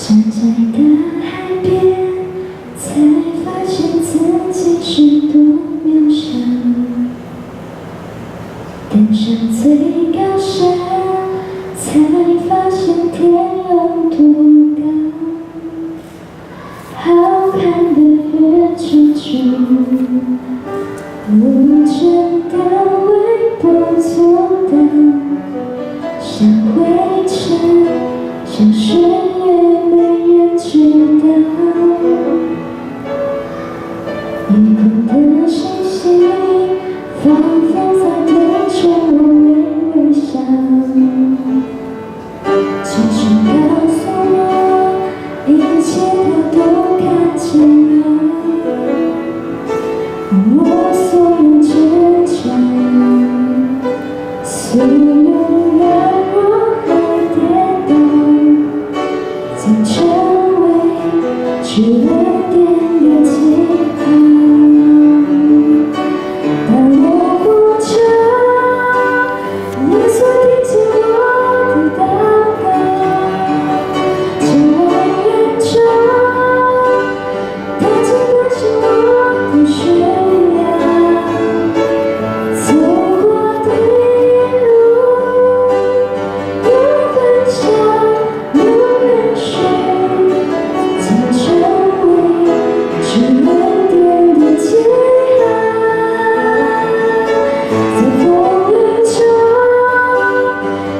站在大海边，才发现自己是多渺小。登上最高山，才发现天有多高。浩瀚的宇宙中，我真的微不足道，像灰尘，像水也没人知道。夜空的星星，仿佛在对着我微笑，轻声告诉我，一切它都看见了。我所有挣扎，所有软弱和跌倒，将成为主恩典的记号。当我呼求，耶稣听见我的祷告，将爱远走，他曾关心我的需要。走过的路，有欢笑，有泪水，曾成为主恩典的记号。在风雨中，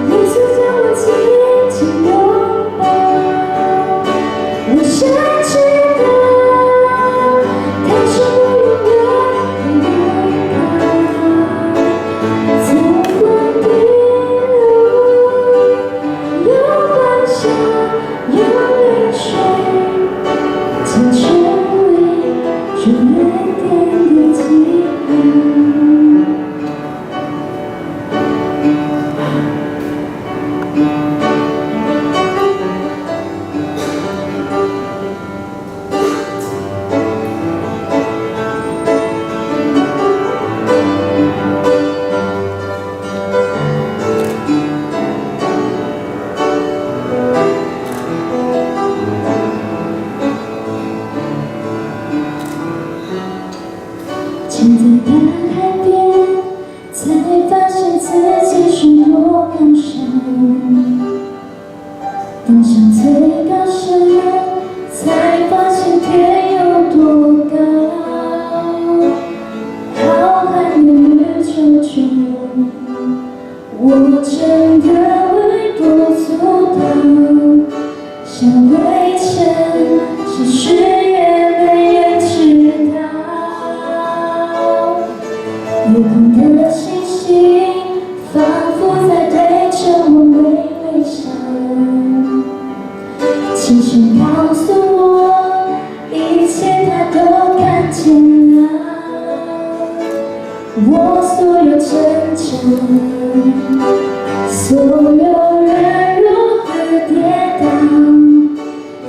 耶稣将我紧紧拥抱，我深知道，他是我永远的依靠。走过的路，有欢笑，有泪水，曾成为主恩典的记号。站在大海边，才发现自己是多渺小。登上最高山，才发现天有多高。浩瀚的宇宙中，我真的微不足道，像灰尘，像水也没人知道。夜空的星星，仿佛在对着我微笑，轻声告诉我，一切它都看见了。我所有挣扎，所有软弱和跌倒，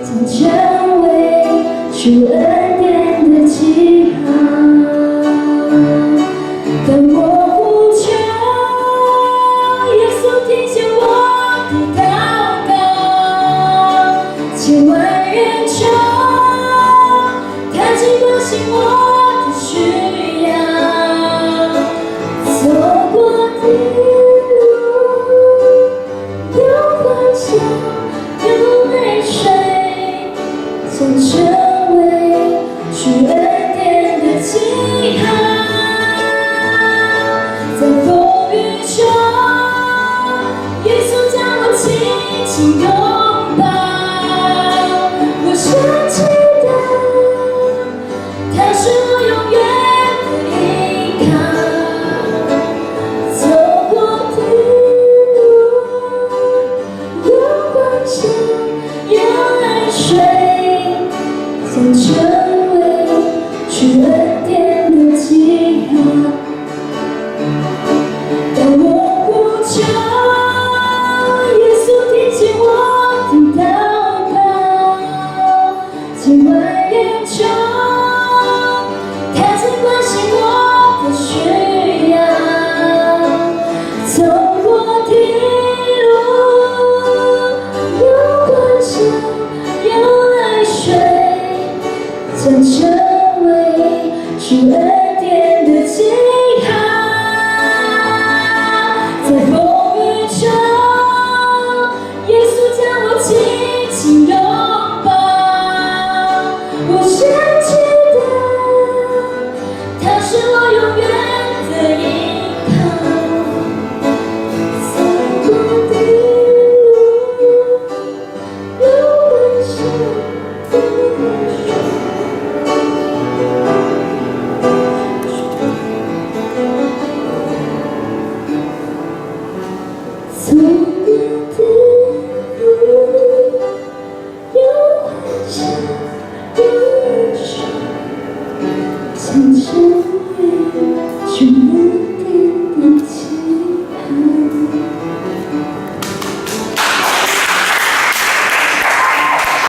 曾成为主恩